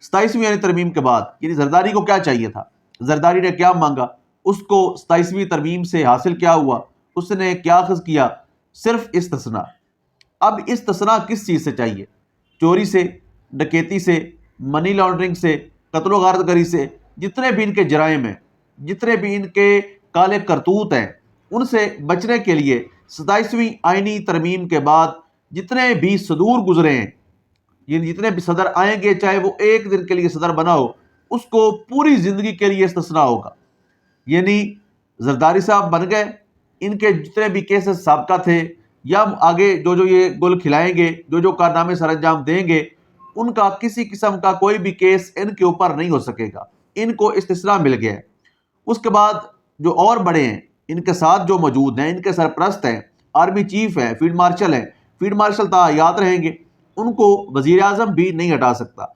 27वीं यानी तरमीम के बाद, यानी जरदारी को क्या चाहिए था, जरदारी ने क्या मांगा, उसको 27वीं तरमीम से हासिल क्या हुआ, उसने क्या अखज़ किया, सिर्फ इस्तिस्ना। अब इस्तिस्ना किस चीज़ से चाहिए? चोरी से, डकैती से, मनी लॉन्ड्रिंग से, कत्ल गारतगरी से, जितने भी इनके जराइम हैं, जितने भी इनके काले करतूत हैं, उनसे बचने के लिए 27वीं आइनी तरमीम के बाद जितने भी सदूर गुजरे हैं, ये जितने भी सदर आएंगे, चाहे वो एक दिन के लिए सदर बना हो, उसको पूरी जिंदगी के लिए इस्तिस्ना होगा। यानी जरदारी साहब बन गए, इनके जितने भी केसेस साबका थे या आगे जो जो ये गुल खिलाएंगे, जो जो कारनामे सर अंजाम देंगे, उनका किसी किस्म का कोई भी केस इनके ऊपर नहीं हो सकेगा। इनको इस्तिस्ना मिल गया है। उसके बाद जो और बड़े हैं इनके साथ जो मौजूद हैं, इनके सरपरस्त हैं, आर्मी चीफ हैं, फील्ड मार्शल हैं, फील्ड मार्शल ता याद रहेंगे, उनको वजीर आजम भी नहीं हटा सकता।